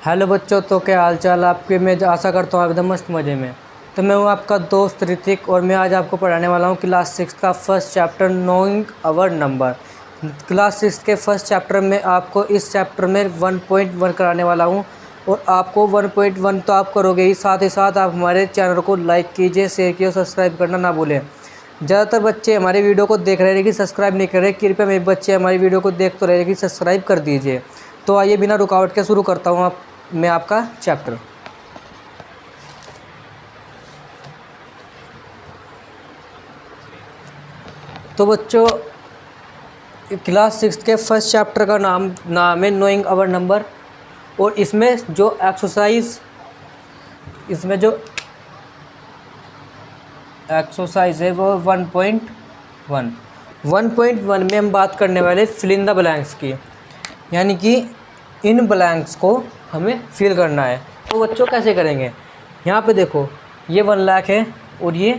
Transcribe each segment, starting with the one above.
Hello बच्चों, तो क्या हाल चाल आपके। मैं आशा करता हूँ एकदम मस्त मज़े में। तो मैं हूँ आपका दोस्त ऋतिक और मैं आज आपको पढ़ाने वाला हूँ क्लास 6 का first chapter knowing our number. Class 6 के फर्स्ट चैप्टर में आपको इस चैप्टर में 1.1 कराने वाला हूँ और आपको 1.1 तो आप करोगे ही, साथ आप हमारे चैनल को लाइक कीजिए, शेयर कीजिए, सब्सक्राइब करना ना भूलें। ज़्यादातर बच्चे हमारी वीडियो को देख रहे हैं लेकिन सब्सक्राइब नहीं कर रहे। कृपया मेरे बच्चे हमारी वीडियो को देख तो रहे लेकिन सब्सक्राइब कर दीजिए। तो आइए बिना रुकावट के शुरू करता हूँ मैं आपका चैप्टर। तो बच्चों, क्लास 6 के फर्स्ट चैप्टर का नाम है नोइंग आवर नंबर और इसमें जो एक्सरसाइज है वो 1.1 में हम बात करने वाले फिल इन द ब्लैंक्स की, यानी कि इन ब्लैंक्स को हमें फिल करना है। तो बच्चों कैसे करेंगे, यहाँ पे देखो ये 1 लाख है और ये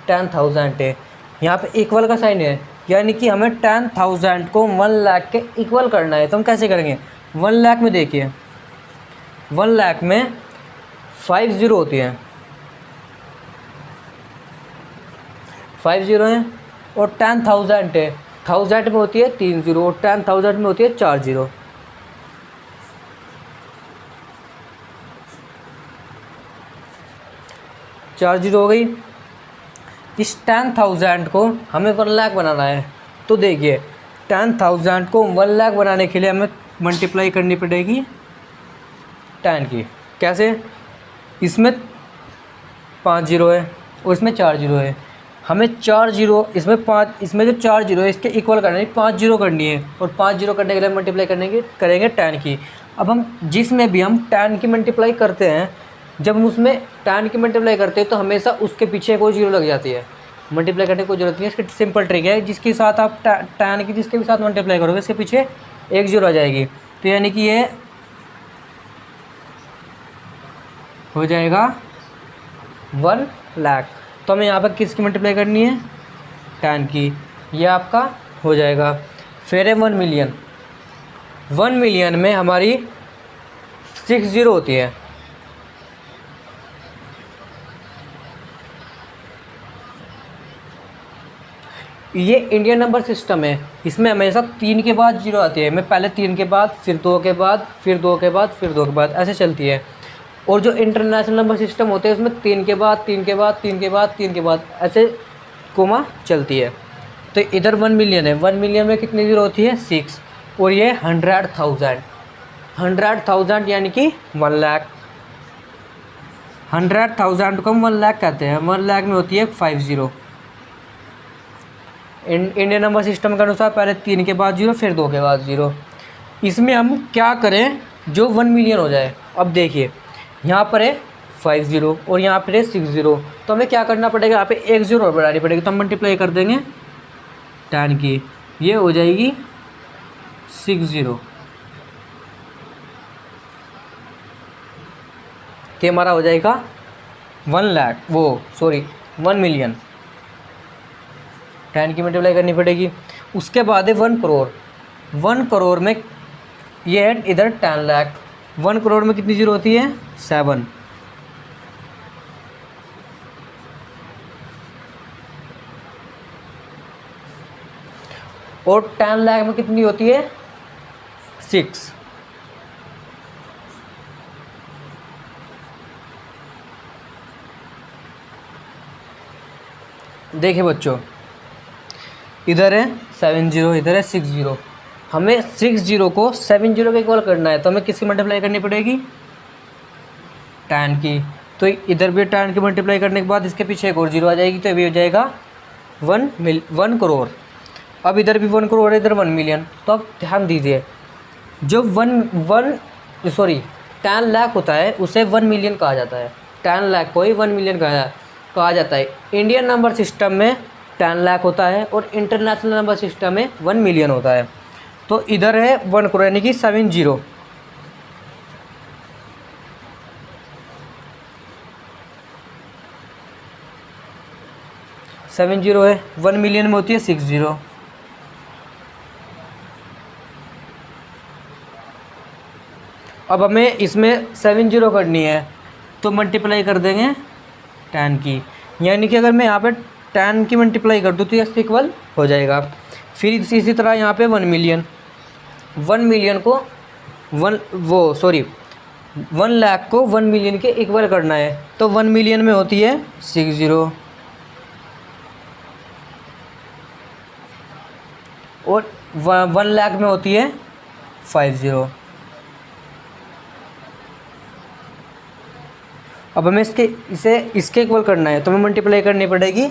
10,000 है। यहाँ पे इक्वल का साइन है, यानी कि हमें 10,000 को 1 लाख के इक्वल करना है। तो हम कैसे करेंगे, 1 लाख में देखिए 1 लाख में 5 ज़ीरो होती है, 5 ज़ीरो है और 10,000 है, 1000 में होती है 3 ज़ीरो और 10,000 में होती है 4 ज़ीरो। चार जीरो हो गई। इस 10,000 को हमें 1 लाख बनाना है। तो देखिए 10,000 को 1 लाख बनाने के लिए हमें मल्टीप्लाई करनी पड़ेगी 10 की। कैसे, इसमें 5 जीरो है और इसमें 4 जीरो है। हमें 4 जीरो इसमें 5, इसमें जो 4 जीरो है इसके इक्वल करना है, 5 जीरो करनी है और 5 जीरो करने के लिए मल्टीप्लाई करेंगे 10 की। अब हम जिसमें भी हम 10 की मल्टीप्लाई करते हैं, जब हम उसमें 10 की मल्टीप्लाई करते हैं तो हमेशा उसके पीछे कोई जीरो लग जाती है। मल्टीप्लाई करने की कोई ज़रूरत नहीं है, इसकी सिंपल ट्रिक है। जिसके साथ आप 10 की जिसके भी साथ मल्टीप्लाई करोगे इसके पीछे एक जीरो आ जाएगी। तो यानी कि ये हो जाएगा 1 लाख। तो हमें यहाँ पर किसकी मल्टीप्लाई करनी है, 10 की। ये आपका हो जाएगा। फिर है 1 मिलियन। 1 मिलियन में हमारी 6 ज़ीरो होती है। ये इंडियन नंबर सिस्टम है, इसमें हमेशा 3 के बाद जीरो आती है। मैं पहले 3 के बाद, फिर 2 के बाद, फिर 2 के बाद, फिर 2 के बाद, ऐसे चलती है। और जो इंटरनेशनल नंबर सिस्टम होते हैं उसमें 3 के बाद, 3 के बाद, 3 के बाद, 3 के बाद, ऐसे कोमा चलती है। तो इधर 1 मिलियन है, 1 मिलियन में कितनी जीरो होती है, 6। और ये 100,000 यानी कि 1 लाख। 100,000 को हम 1 लाख कहते हैं। 1 लाख में होती है 5 ज़ीरो। इंडियन नंबर सिस्टम के अनुसार पहले 3 के बाद जीरो, फिर 2 के बाद जीरो। इसमें हम क्या करें जो 1 मिलियन हो जाए। अब देखिए यहाँ पर है 5 ज़ीरो और यहाँ पर है 6 ज़ीरो। तो हमें क्या करना पड़ेगा, यहाँ पे एक ज़ीरो और बढ़ानी पड़ेगी। तो हम मल्टीप्लाई कर देंगे 10 की, ये हो जाएगी 6 ज़ीरो। तो हमारा हो जाएगा 1 लाख, 1 मिलियन। 10 की मल्टीप्लाई करनी पड़ेगी। उसके बाद है 1 करोड़। 1 करोड़ में ये है इधर 10 लाख। 1 करोड़ में कितनी जीरो होती है, 7। और 10 लाख में कितनी होती है, 6। देखिए बच्चों, इधर है 7 ज़ीरो, इधर है 6 ज़ीरो। हमें 6 ज़ीरो को 7 ज़ीरो के इक्वल करना है। तो हमें किसकी मल्टीप्लाई करनी पड़ेगी, 10 की। तो इधर भी 10 की मल्टीप्लाई करने के बाद इसके पीछे एक और जीरो आ जाएगी। तो ये भी हो जाएगा 1 करोड़। अब इधर भी 1 करोड़ है, इधर 1 मिलियन। तो अब ध्यान दीजिए, जो 10 लाख होता है उसे 1 मिलियन कहा जाता है। 10 लाख को ही 1 मिलियन कहा जाता है। इंडियन नंबर सिस्टम में 10 लाख होता है और इंटरनेशनल नंबर सिस्टम में 1 मिलियन होता है। तो इधर है 1 करोड़ यानी कि 7 ज़ीरो। है। 1 मिलियन में होती है 6 ज़ीरो। अब हमें इसमें 7 जीरो करनी है, तो मल्टीप्लाई कर देंगे 10 की, यानी कि अगर मैं यहाँ पे 10 की मल्टीप्लाई कर दूँ तो इसके इक्वल हो जाएगा। फिर इसी तरह यहाँ पे 1 मिलियन, 1 मिलियन को 1 लाख को 1 मिलियन के इक्वल करना है, तो 1 मिलियन में होती है 6 जीरो, और 1 लाख में होती है 5 जीरो। अब हमें इसे इसके इक्वल करना है, तो हमें मल्टीप्लाई करनी पड़ेगी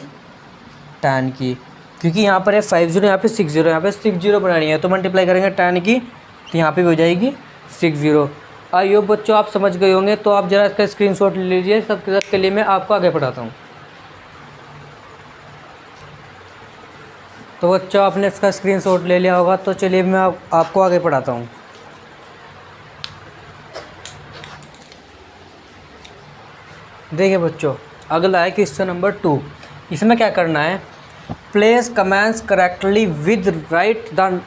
10 की, क्योंकि यहाँ पर है 5 जीरो, यहाँ पे 6 जीरो, यहाँ पे 6 जीरो बनानी है, तो मल्टीप्लाई करेंगे 10 की, तो यहाँ पे भी हो जाएगी 6 जीरो। आई होप बच्चों आप समझ गए होंगे, तो आप ज़रा इसका स्क्रीनशॉट ले लीजिए, सबके लिए मैं आपको आगे पढ़ाता हूँ। तो बच्चों आपने इसका स्क्रीनशॉट ले लिया होगा, तो चलिए मैं आपको आगे पढ़ाता हूँ। देखिए बच्चों, अगला है क्वेश्चन नंबर 2। इसमें क्या करना है, place comments correctly with right the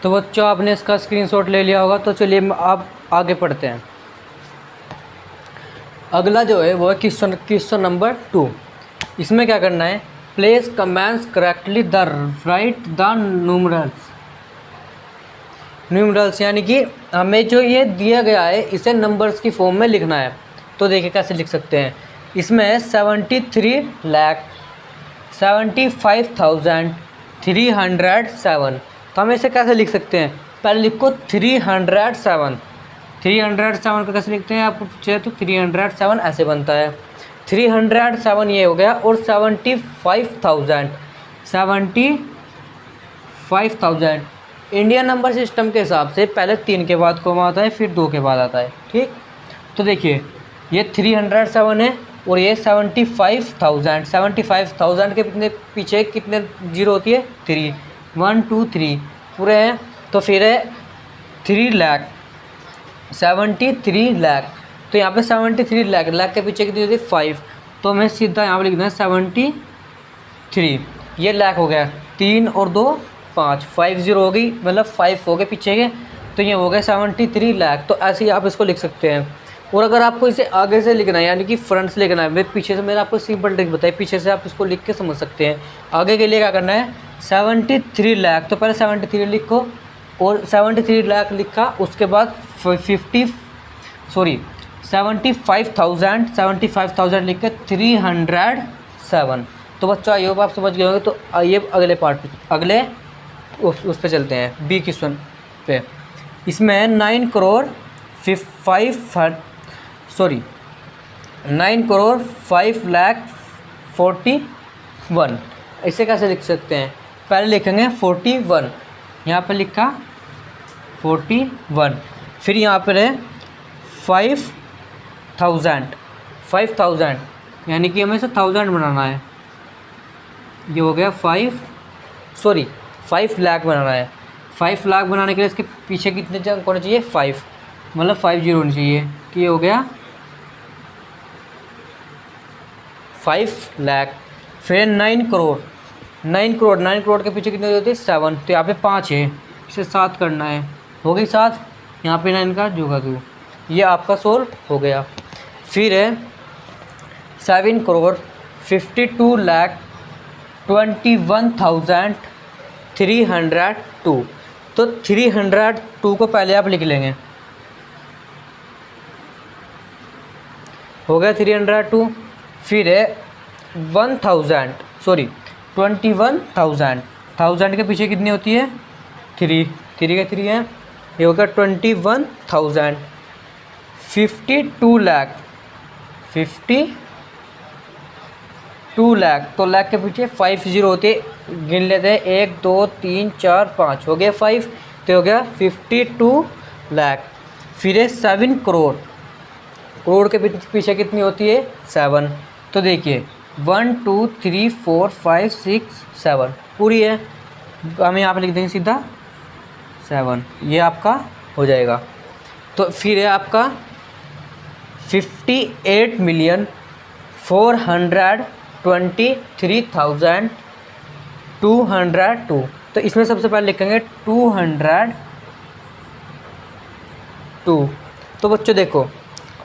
तो बच्चों आपने इसका स्क्रीनशॉट ले लिया होगा, तो चलिए आप आगे पढ़ते हैं। अगला जो है वो है क्वेश्चन नंबर 2। इसमें क्या करना है, place comments correctly the write the numerals, यानी कि हमें जो ये दिया गया है इसे नंबर्स की फॉर्म में लिखना है। तो देखिए कैसे लिख सकते हैं, इसमें 73,75,307, तो हम इसे कैसे लिख सकते हैं, पहले लिखो 307, 307 को कैसे लिखते हैं, आपको पूछे तो 307 ऐसे बनता है, 307 ये हो गया, और 75,000 इंडियन नंबर सिस्टम के हिसाब से पहले 3 के बाद कॉमा आता है, फिर 2 के बाद आता है, ठीक। तो देखिए ये 307 है, और ये 75,000 के पीछे कितने जीरो होती है, 3, 1 2 3 पूरे हैं, तो फिर है 3 लाख, 73 लाख, तो यहाँ पे 73 लाख के पीछे कितनी होती है, 5, तो हमें सीधा यहाँ पे लिखना है 73, ये लाख हो गया, 3 और 2 5, 5 जीरो हो गई, मतलब 5 हो गए पीछे के, तो ये हो गया 73 लाख। तो ऐसे ही आप इसको लिख सकते हैं। और अगर आपको इसे आगे से लिखना है, यानी कि फ्रंट से लिखना है, मैं पीछे से, मैंने आपको सिंपल ट्रिक बताई, पीछे से आप इसको लिख के समझ सकते हैं। आगे के लिए क्या करना है, 73 लाख, तो पहले 73 लिखो, और 73 लाख लिखा, उसके बाद 75,000 लिख के 307। तो बच्चों आई होप आप समझ गए होंगे। तो आइए अगले पार्ट पे, अगले उस पे चलते हैं, बी क्वेश्चन पे। इसमें 9 करोड़ 5,41,000, इसे कैसे लिख सकते हैं, पहले लिखेंगे 41, यहाँ पे लिखा 41, फिर यहाँ पर है 5,000, यानी कि हमें इसे 1000 बनाना है, ये हो गया 5 लाख बनाना है। 5 लाख बनाने के लिए इसके पीछे कितने अंक होने चाहिए, 5, मतलब 5 जीरो होनी चाहिए, कि ये हो गया 5 लाख। फिर 9 करोड़ के पीछे कितने होती है, 7, तो यहाँ पे 5 है, इसे 7 करना है, हो गई 7, यहाँ पे 9 का जोगा 2, ये आपका सोल्व हो गया। फिर है 7 करोड़ 52,21,302, तो 302 को पहले आप लिख लेंगे, हो गया 302। फिर है 21,000 के पीछे कितनी होती है, 3 का 3 है, ये हो गया 21,000। 52 लाख, तो लाख के पीछे 5 जीरो होते, गिन लेते हैं, 1 2 3 4 5, हो गया 5, तो हो गया 52 लाख। फिर है 7 करोड़ के पीछे कितनी होती है, 7, तो देखिए 1 2 3 4 5 6 7 पूरी है, हम यहाँ पे लिख देंगे सीधा 7, ये आपका हो जाएगा। तो फिर है आपका 58,45,000, 423,202। तो इसमें सबसे पहले लिखेंगे 202। तो बच्चों देखो,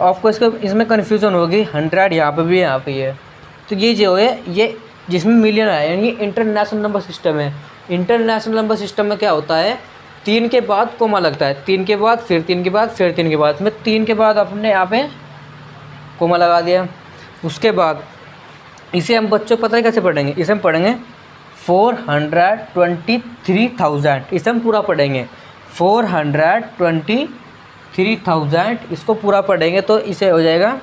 आपको इसमें कन्फ्यूज़न होगी, 100 यहाँ पे भी यहाँ पे है। तो ये जो है ये जिसमें मिलियन है यानी इंटरनेशनल नंबर सिस्टम है। इंटरनेशनल नंबर सिस्टम में क्या होता है, 3 के बाद कोमा लगता है, 3 के बाद फिर 3 के बाद फिर 3 के बाद, में 3 के बाद अपने यहाँ पे कोमा लगा दिया। उसके बाद इसे हम बच्चों पता है कैसे पढ़ेंगे, इसे हम पढ़ेंगे 423,000, इसे हम पूरा पढ़ेंगे 423,000, इसको पूरा पढ़ेंगे तो इसे हो जाएगा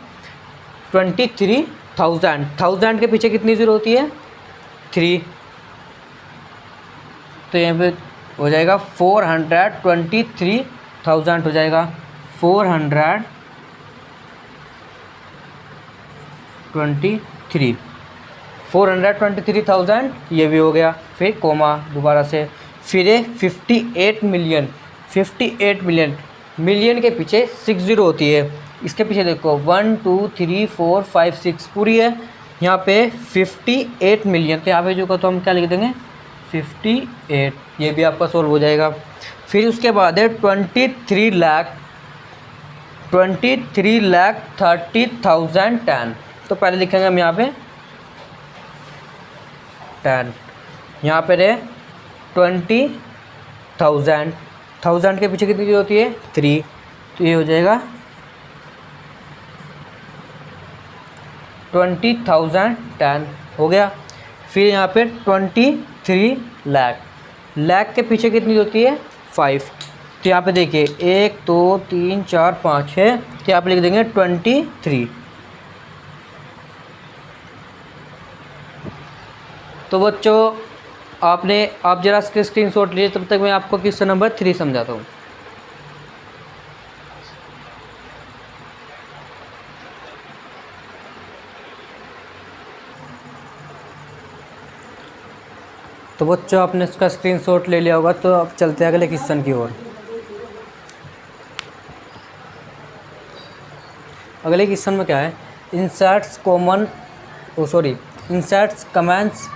23,000। 1000 के पीछे कितनी ज़ीरो होती है, 3, तो यहाँ पे हो जाएगा 423,000 हो जाएगा 423,000, ये भी हो गया। फिर कोमा दोबारा से, फिर 58 मिलियन। 58 मिलियन, मिलियन के पीछे 6 ज़ीरो होती है। इसके पीछे देखो 1 2 3 4 5 6 पूरी है, यहाँ पे 58 मिलियन, तो यहाँ पे जो का तो हम क्या लिख देंगे 58, ये भी आपका सोल्व हो जाएगा। फिर उसके बाद है 23,30,30,10। तो पहले लिखेंगे हम यहाँ पे 10, यहाँ पे रहे 20,000, 1000 के पीछे कितनी होती है 3, तो ये हो जाएगा 20,010 हो गया। फिर यहाँ पे 23 लाख, लाख के पीछे कितनी होती है 5, तो यहाँ पे देखिए 1 2 3 4 5 है, तो यहाँ पे लिख देंगे 23। तो बच्चों आप जरा स्क्रीनशॉट लीजिए, तब तक मैं आपको क्वेश्चन नंबर 3 समझाता हूँ। तो बच्चों आपने इसका स्क्रीनशॉट ले लिया होगा, तो अब चलते हैं अगले क्वेश्चन की ओर। अगले क्वेश्चन में क्या है, इंसर्ट्स कमेंट्स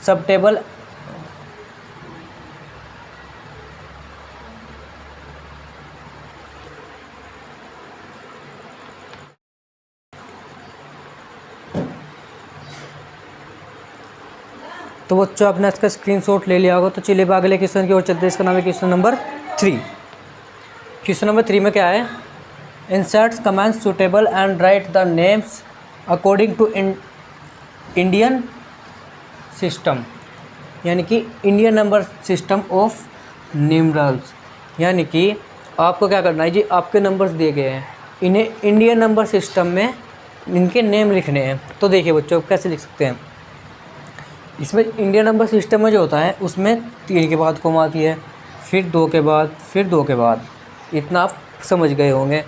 सब टेबल तो बच्चों आपने इसका स्क्रीनशॉट ले लिया होगा, तो चलिए अगले क्वेश्चन की ओर चलते हैं। इसका नाम है क्वेश्चन नंबर 3। क्वेश्चन नंबर 3 में क्या है, inserts comments suitable and write the names according to Indian system, यानी कि Indian number system of numerals. यानी कि आपको क्या करना है जी, आपके नंबर्स दिए गए हैं, इन्हें इंडियन नंबर सिस्टम में इनके नेम लिखने हैं। तो देखिए बच्चों कैसे लिख सकते हैं, इसमें इंडियन नंबर सिस्टम में जो होता है उसमें 3 के बाद कोमा आती है, फिर 2 के बाद, फिर 2 के बाद, इतना आप समझ गए होंगे।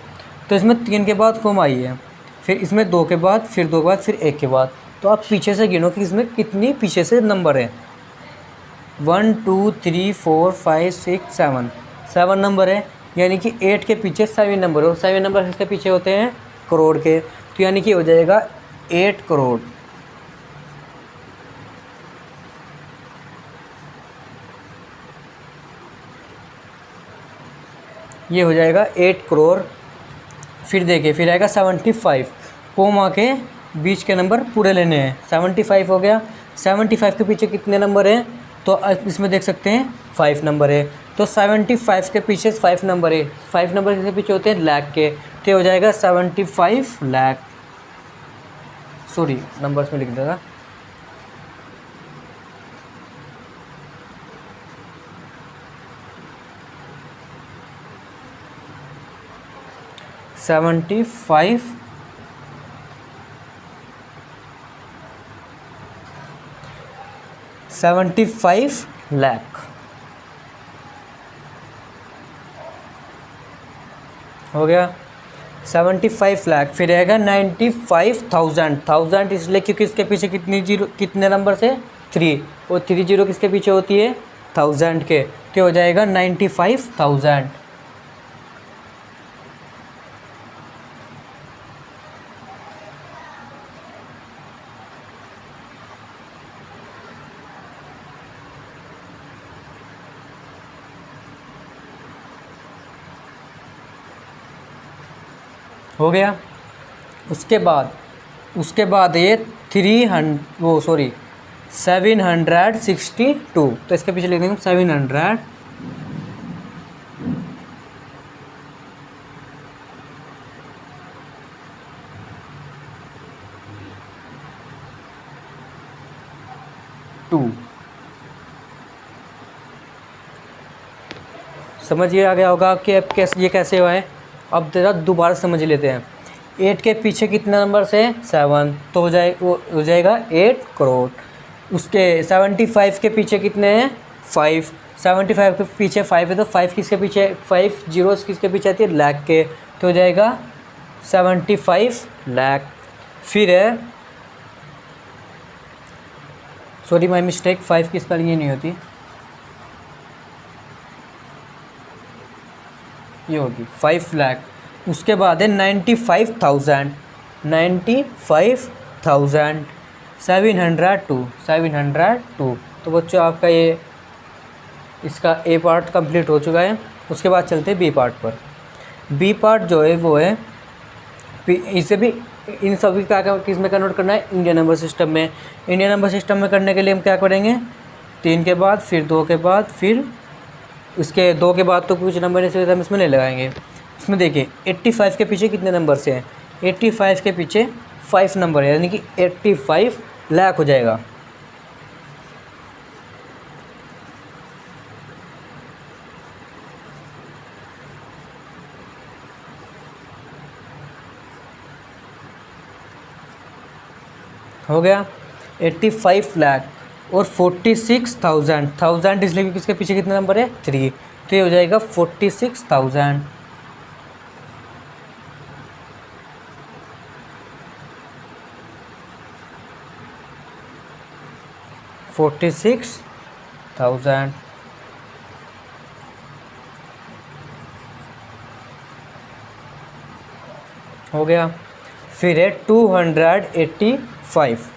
तो इसमें 3 के बाद कोमा आई है, फिर इसमें 2 के बाद, फिर 2 के बाद, फिर 1 के बाद। तो आप पीछे से गिनो कि इसमें कितनी पीछे से नंबर है, 1 2 3 4 5 6 7, 7 नंबर है, यानी कि 8 के पीछे 7 नंबर हो। 7 नंबर इसके पीछे होते हैं करोड़ के, तो यानी कि हो जाएगा 8 करोड़। ये हो जाएगा 8 करोड़। फिर देखिए, फिर आएगा 75, कोमा के बीच के नंबर पूरे लेने हैं। 75 हो गया, 75 के पीछे कितने नंबर हैं, तो इसमें देख सकते हैं 5 नंबर है। तो 75 के पीछे 5 नंबर है, 5 नंबर के पीछे होते हैं लाख के, तो हो जाएगा 75 लाख। सॉरी, नंबर्स में लिख देगा, $75 लाख हो गया, 75 लाख। फिर रहेगा 95,000, 1000 इसलिए क्योंकि इसके पीछे कितने नंबर से 3, और 3 जीरो किसके पीछे होती है 1000 के, तो हो जाएगा 95,000। हो गया। उसके बाद ये 762, तो इसके पीछे लिख देंगे 700 2। समझिए आ गया होगा कि अब कैसे ये कैसे हुआ है। अब जरा दोबारा समझ लेते हैं। 8 के पीछे कितने नंबर से 7, तो हो जाएगा 8 करोड़। उसके 75 के पीछे कितने हैं 5, 75 के पीछे 5 है, तो 5 किसके पीछे 5 जीरोस किसके पीछे आती है लाख के, तो हो जाएगा 75 लाख। फिर है, सॉरी माय मिस्टेक, 5 की स्पेलिंग ये नहीं होती, ये होगी 5 लाख। उसके बाद है 95,000, 702। तो बच्चों आपका ये इसका ए पार्ट कंप्लीट हो चुका है। उसके बाद चलते हैं बी पार्ट पर। बी पार्ट जो है वो है, इसे भी इन सभी का किस में कन्वर्ट करना है, इंडियन नंबर सिस्टम में। इंडियन नंबर सिस्टम में करने के लिए हम क्या करेंगे, 3 के बाद फिर 2 के बाद फिर उसके 2 के बाद तो कुछ नंबर नहीं, हम इसमें नहीं लगाएंगे। इसमें देखिए 85 के पीछे कितने नंबर से हैं, 85 के पीछे 5 नंबर है, यानी कि 85 लाख हो जाएगा। हो गया 85 लाख और 46,000, 1000 इसलिए क्योंकि इसके पीछे कितने नंबर है 3, तो ये हो जाएगा 46,000। हो गया। फिर है 285,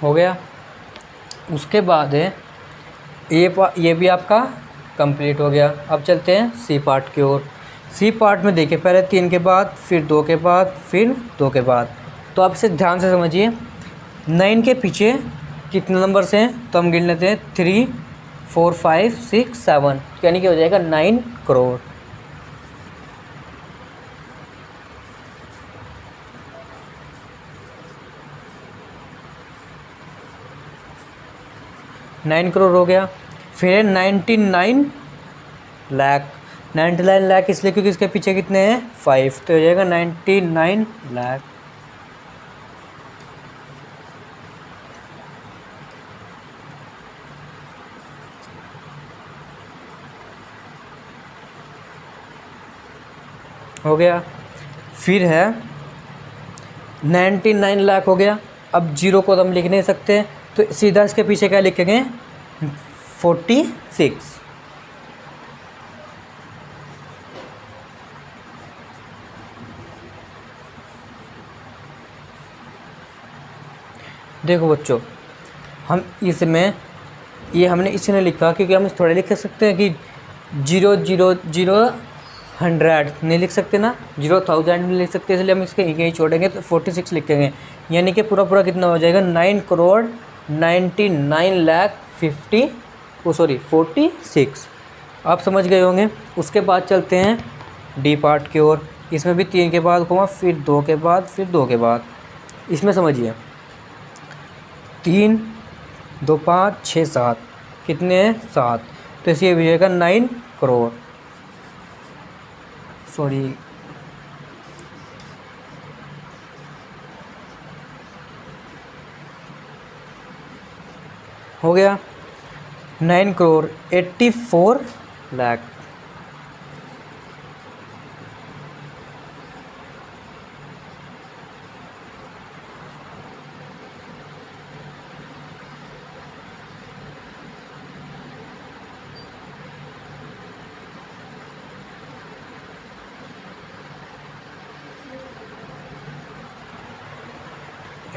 हो गया। उसके बाद है ये भी आपका कंप्लीट हो गया। अब चलते हैं सी पार्ट की ओर। सी पार्ट में देखिए पहले 3 के बाद फिर 2 के बाद फिर 2 के बाद, तो आप इसे ध्यान से समझिए। 9 के पीछे कितने नंबर से हैं, तो हम गिन लेते हैं 3 4 5 6 7, यानी कि हो जाएगा 9 करोड़। नाइन करोड़ हो गया। फिर 99 लाख, 99 लाख इसलिए क्योंकि इसके पीछे कितने हैं 5, तो हो जाएगा 99 लाख। हो गया। फिर है 99 लाख हो गया। अब जीरो को तो हम लिख नहीं सकते, तो सीधा इसके पीछे क्या लिखेंगे 46। देखो बच्चों, हम इसमें ये हमने इसलिए लिखा क्योंकि हम थोड़ा लिख सकते हैं कि 0,0,0,100 नहीं लिख सकते ना, 0,000 नहीं लिख सकते, इसलिए हम इसके यही छोड़ेंगे, तो 46 लिखेंगे, यानी कि पूरा पूरा कितना हो जाएगा 9 करोड़ 99 लाख 46। आप समझ गए होंगे। उसके बाद चलते हैं डी पार्ट की ओर। इसमें भी 3 के बाद घुमा फिर 2 के बाद फिर 2 के बाद। इसमें समझिए 3 2 5 6 7 कितने हैं 7, तो इसलिए भी जाएगा 9 करोड़। सॉरी हो गया 9 करोड़ 84 लाख।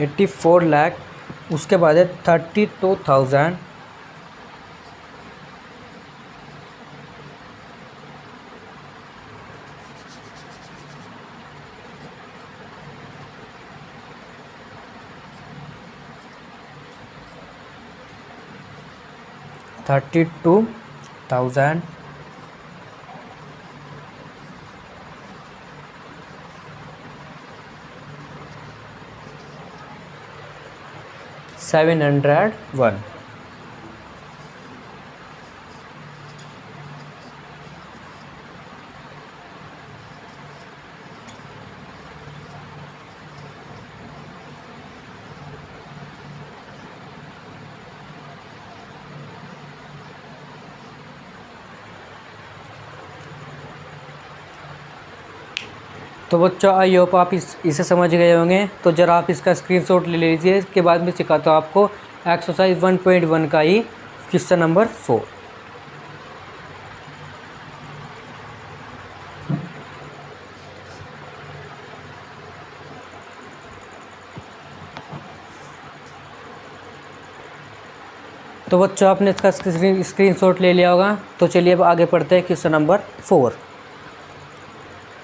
84 लाख, उसके बाद है 32,000, $32,000, 701। तो बच्चों आई होप आप इसे समझ गए होंगे। तो ज़रा आप इसका स्क्रीनशॉट ले लीजिए। इसके बाद में सिखाता हूँ आपको एक्सरसाइज 1.1 का ही क्वेश्चन नंबर 4। तो बच्चों आपने इसका स्क्रीनशॉट ले लिया होगा। तो चलिए अब आगे पढ़ते हैं क्वेश्चन नंबर 4।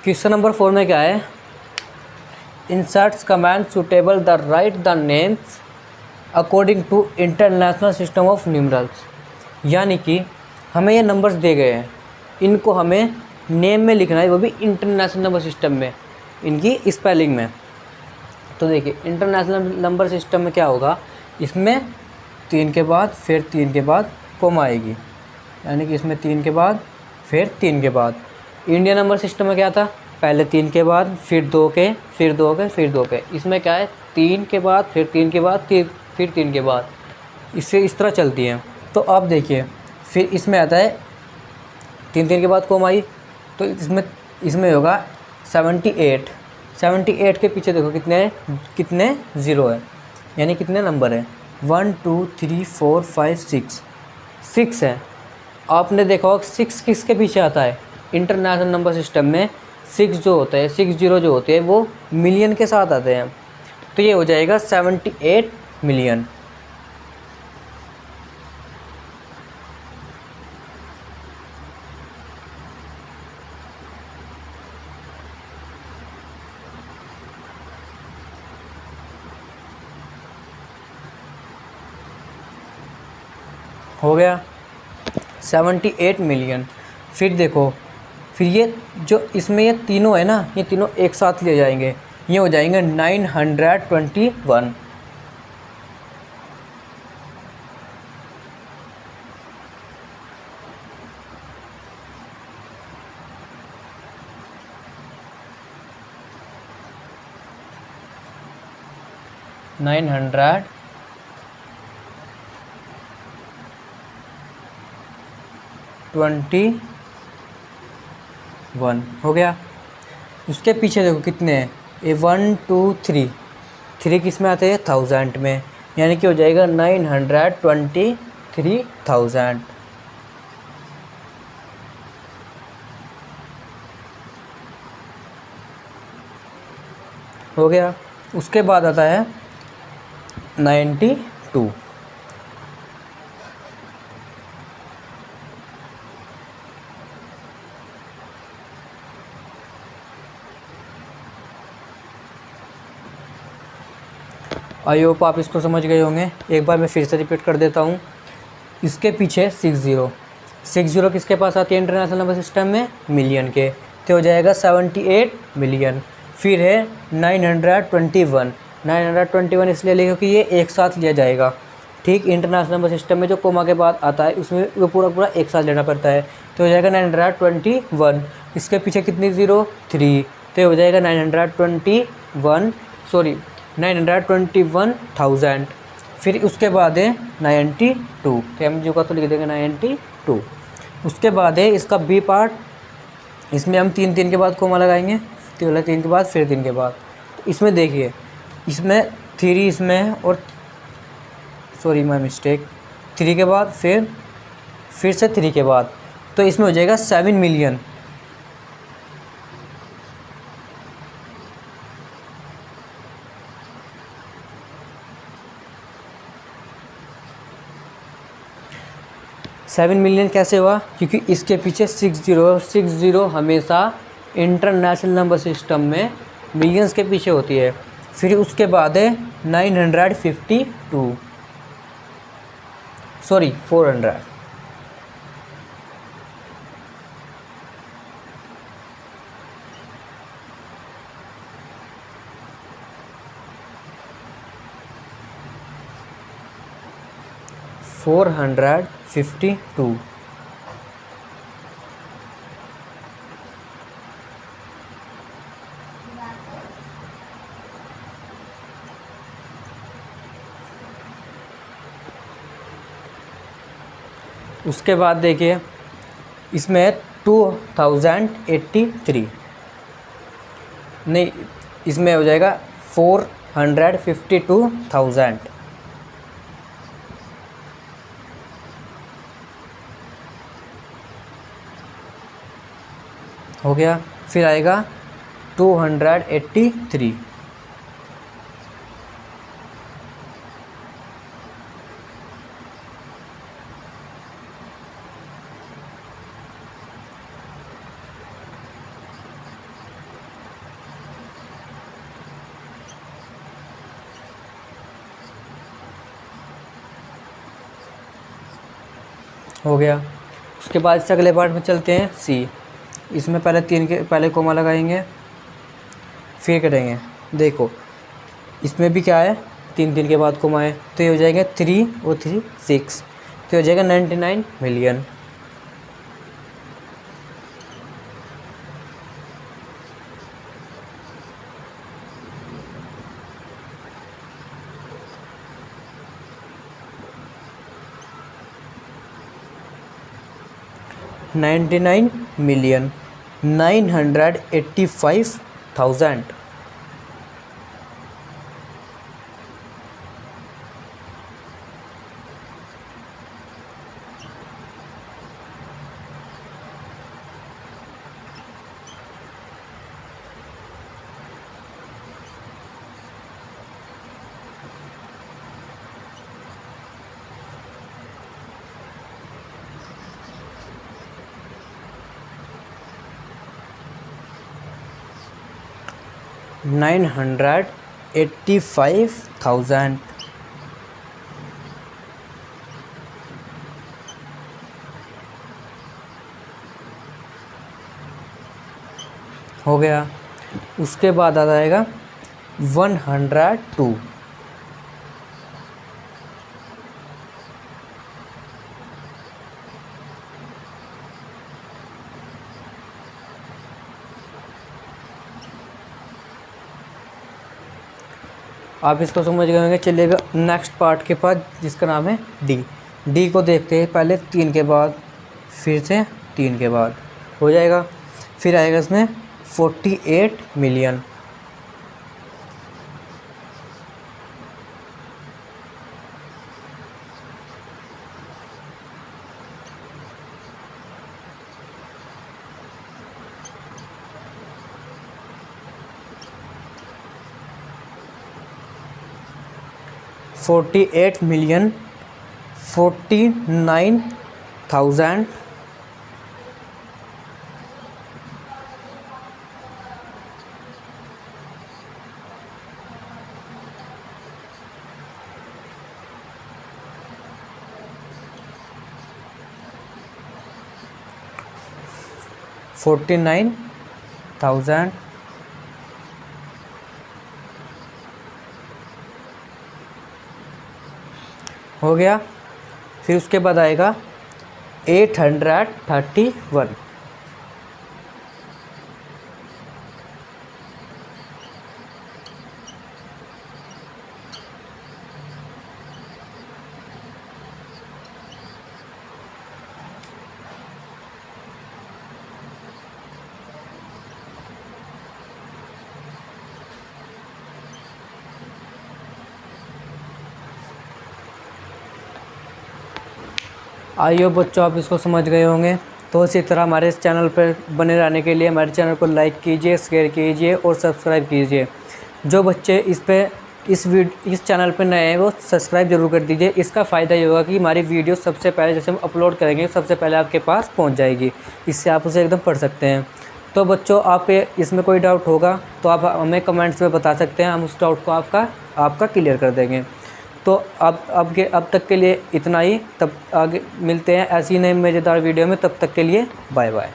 क्वेश्चन नंबर 4 में क्या है, inserts command suitable the write the names according to international system of numerals. यानी कि हमें ये नंबर्स दिए गए हैं, इनको हमें नेम में लिखना है, वो भी इंटरनेशनल नंबर सिस्टम में, इनकी स्पेलिंग में। तो देखिए इंटरनेशनल नंबर सिस्टम में क्या होगा, इसमें 3 के बाद फिर 3 के बाद कोमा आएगी, यानी कि इसमें 3 के बाद फिर 3 के बाद। इंडियन नंबर सिस्टम में क्या था, पहले 3 के बाद फिर 2 के फिर 2 के फिर 2 के। इसमें क्या है 3 के बाद फिर 3 के बाद फिर 3 के बाद, इससे इस तरह चलती है। तो अब देखिए फिर इसमें आता है 3 के बाद कोमा आई, तो इसमें होगा 78 के पीछे देखो कितने ज़ीरो है, यानी कितने नंबर है 1 2 3 4 5 6 है। आपने देखा होगा 6 किसके पीछे आता है, इंटरनेशनल नंबर सिस्टम में 6 जो होता है 6 0 जो होते हैं वो मिलियन के साथ आते हैं। तो ये हो जाएगा 78 मिलियन। हो गया 78 मिलियन। फिर देखो फिर ये जो इसमें ये तीनों है ना, ये तीनों एक साथ ले जाएंगे, ये हो जाएंगे 921। $921 हो गया। उसके पीछे देखो कितने हैं, ये 1 2 3 किस में आते हैं 1000 में, यानी कि हो जाएगा 923,000। हो गया। उसके बाद आता है 92। आई होप आप इसको समझ गए होंगे। एक बार मैं फिर से रिपीट कर देता हूँ। इसके पीछे 60 किसके पास आती है इंटरनेशनल नंबर सिस्टम में, मिलियन के, तो हो जाएगा 78 मिलियन। फिर है 921 इसलिए लिखो कि ये एक साथ लिया जाएगा। ठीक इंटरनेशनल नंबर सिस्टम में जो कोमा के बाद आता है उसमें वो पूरा एक साथ लेना पड़ता है, तो हो जाएगा 921। इसके पीछे कितनी 3, तो हो जाएगा 921,000। फिर उसके बाद है 92, तो हम जो का तो लिख देंगे 92। उसके बाद है इसका बी पार्ट, इसमें हम 3 के बाद कोमा लगाएंगे, तो 3 के बाद फिर 3 के बाद। तो इसमें देखिए इसमें 3 इसमें है और सॉरी माय मिस्टेक 3 के बाद फिर से 3 के बाद, तो इसमें हो जाएगा 7 मिलियन। 7 मिलियन कैसे हुआ? क्योंकि इसके पीछे 60 हमेशा इंटरनेशनल नंबर सिस्टम में मिलियंस के पीछे होती है। फिर उसके बाद है 952, सॉरी 400। $452। उसके बाद देखिए इसमें है 2083, नहीं इसमें हो जाएगा 452,000 हो गया। फिर आएगा 283, हो गया। उसके बाद से अगले पार्ट में चलते हैं सी। इसमें पहले 3 के पहले कोमा लगाएंगे, फिर करेंगे। देखो इसमें भी क्या है, 3 के बाद कोमा है, तो ये हो जाएगा 3 और 3 6, तो हो जाएगा 99 मिलियन। $99,985,000 $985,000 हो गया। उसके बाद आ जाएगा 102, आप इसको समझ गए होंगे। चलिएगा नेक्स्ट पार्ट के पास जिसका नाम है डी। डी को देखते हैं पहले 3 के बाद, फिर से 3 के बाद हो जाएगा। फिर आएगा इसमें 48 मिलियन, $49,000 $49,000 हो गया। फिर उसके बाद आएगा 831, आइए बच्चों आप इसको समझ गए होंगे। तो इसी तरह हमारे इस चैनल पर बने रहने के लिए हमारे चैनल को लाइक कीजिए, शेयर कीजिए और सब्सक्राइब कीजिए। जो बच्चे इस पर इस चैनल पे नए हैं वो सब्सक्राइब जरूर कर दीजिए। इसका फ़ायदा ये होगा कि हमारी वीडियो सबसे पहले जैसे हम अपलोड करेंगे सबसे पहले आपके पास पहुंच जाएगी, इससे आप उसे एकदम पढ़ सकते हैं। तो बच्चों, आपके इसमें कोई डाउट होगा तो आप हमें कमेंट्स में बता सकते हैं, हम उस डाउट को आपका क्लियर कर देंगे। तो अब तक के लिए इतना ही, तब आगे मिलते हैं ऐसी नई मज़ेदार वीडियो में, तब तक के लिए बाय बाय।